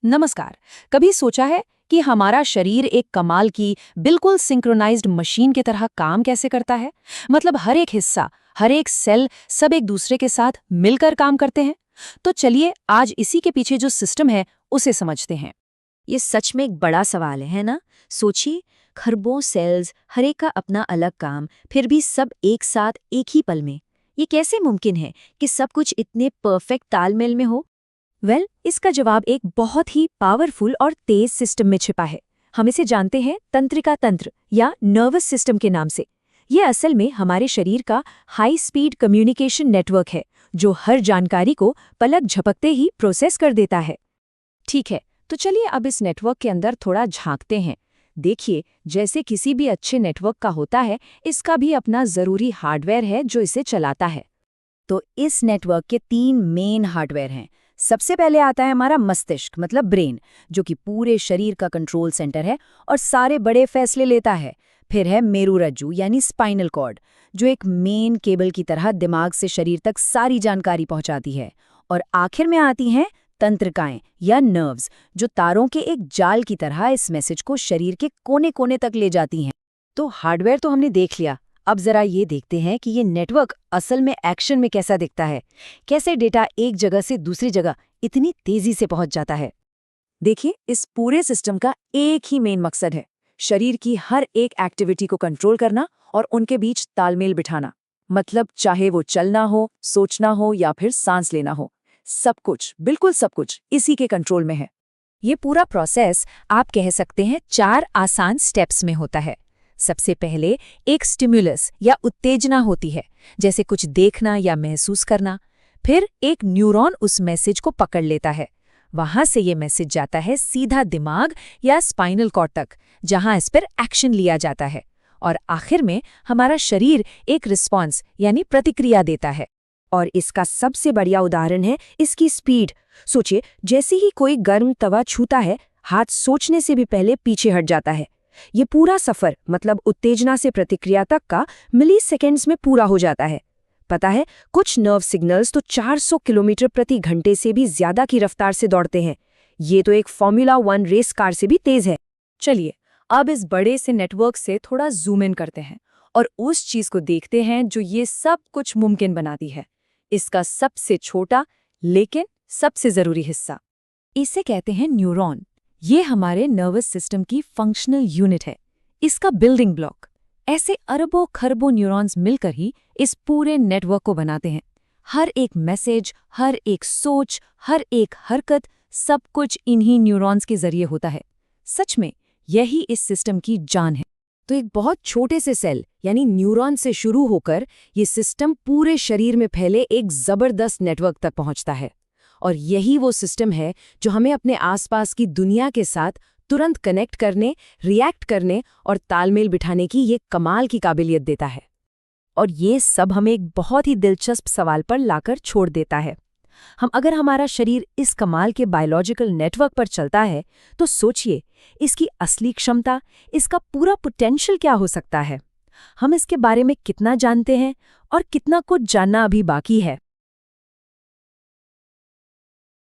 नमस्कार। कभी सोचा है कि हमारा शरीर एक कमाल की बिल्कुल सिंक्रोनाइज्ड मशीन की तरह काम कैसे करता है? मतलब हर एक हिस्सा, हर एक सेल, सब एक दूसरे के साथ मिलकर काम करते हैं। तो चलिए आज इसी के पीछे जो सिस्टम है उसे समझते हैं। ये सच में एक बड़ा सवाल है ना? सोचिए, खरबों सेल्स, हर एक का अपना अलग काम, फिर भी सब एक साथ एक ही पल में। ये कैसे मुमकिन है कि सब कुछ इतने परफेक्ट तालमेल में हो? इसका जवाब एक बहुत ही पावरफुल और तेज सिस्टम में छिपा है। हम इसे जानते हैं तंत्रिका तंत्र या नर्वस सिस्टम के नाम से। ये असल में हमारे शरीर का हाई स्पीड कम्युनिकेशन नेटवर्क है, जो हर जानकारी को पलक झपकते ही प्रोसेस कर देता है। ठीक है, तो चलिए अब इस नेटवर्क के अंदर थोड़ा झांकते हैं। देखिए, जैसे किसी भी अच्छे नेटवर्क का होता है, इसका भी अपना जरूरी हार्डवेयर है जो इसे चलाता है। तो इस नेटवर्क के 3 मेन हार्डवेयर हैं। सबसे पहले आता है हमारा मस्तिष्क मतलब ब्रेन, जो कि पूरे शरीर का कंट्रोल सेंटर है और सारे बड़े फैसले लेता है। फिर है मेरुरज्जु यानी स्पाइनल कॉर्ड, जो एक मेन केबल की तरह दिमाग से शरीर तक सारी जानकारी पहुंचाती है। और आखिर में आती हैं तंत्रिकाएं या नर्व्स, जो तारों के एक जाल की तरह इस मैसेज को शरीर के कोने कोने तक ले जाती हैं। तो हार्डवेयर तो हमने देख लिया। अब जरा ये देखते हैं कि ये नेटवर्क असल में एक्शन में कैसा दिखता है। कैसे डेटा एक जगह से दूसरी जगह इतनी तेजी से पहुंच जाता है। देखिए, इस पूरे सिस्टम का एक ही मेन मकसद है, शरीर की हर एक एक्टिविटी को कंट्रोल करना और उनके बीच तालमेल बिठाना। मतलब चाहे वो चलना हो, सोचना हो या फिर सांस लेना हो, सब कुछ, बिल्कुल सब कुछ इसी के कंट्रोल में है। ये पूरा प्रोसेस आप कह सकते हैं 4 आसान स्टेप्स में होता है। सबसे पहले एक स्टिमुलस या उत्तेजना होती है, जैसे कुछ देखना या महसूस करना। फिर एक न्यूरॉन उस मैसेज को पकड़ लेता है। वहां से ये मैसेज जाता है सीधा दिमाग या स्पाइनल कॉर्ड तक, जहां इस पर एक्शन लिया जाता है। और आखिर में हमारा शरीर एक रिस्पॉन्स यानी प्रतिक्रिया देता है। और इसका सबसे बढ़िया उदाहरण है इसकी स्पीड। सोचिए, जैसे ही कोई गर्म तवा छूता है, हाथ सोचने से भी पहले पीछे हट जाता है। ये पूरा सफर मतलब उत्तेजना से प्रतिक्रिया तक का मिलीसेकंड्स में पूरा हो जाता है। पता है, कुछ नर्व सिग्नल्स तो 400 किलोमीटर प्रति घंटे से भी ज्यादा की रफ्तार से दौड़ते हैं। ये तो एक फॉर्मूला 1 रेस कार से भी तेज है। चलिए, अब इस बड़े से नेटवर्क से थोड़ा जूम इन करते हैं और उस चीज को देखते हैं जो ये सब कुछ मुमकिन बनाती है। इसका सबसे छोटा लेकिन सबसे जरूरी हिस्सा, इसे कहते हैं न्यूरॉन। ये हमारे नर्वस सिस्टम की फंक्शनल यूनिट है, इसका बिल्डिंग ब्लॉक। ऐसे अरबों खरबों न्यूरॉन्स मिलकर ही इस पूरे नेटवर्क को बनाते हैं। हर एक मैसेज, हर एक सोच, हर एक हरकत, सब कुछ इन्हीं न्यूरॉन्स के जरिए होता है। सच में यही इस सिस्टम की जान है। तो एक बहुत छोटे से सेल यानी न्यूरॉन से शुरू होकर ये सिस्टम पूरे शरीर में फैले एक जबरदस्त नेटवर्क तक पहुंचता है। और यही वो सिस्टम है जो हमें अपने आसपास की दुनिया के साथ तुरंत कनेक्ट करने, रिएक्ट करने और तालमेल बिठाने की ये कमाल की काबिलियत देता है। और ये सब हमें एक बहुत ही दिलचस्प सवाल पर लाकर छोड़ देता है। अगर हमारा शरीर इस कमाल के बायोलॉजिकल नेटवर्क पर चलता है, तो सोचिए इसकी असली क्षमता, इसका पूरा पोटेंशियल क्या हो सकता है। हम इसके बारे में कितना जानते हैं और कितना कुछ जानना अभी बाकी है।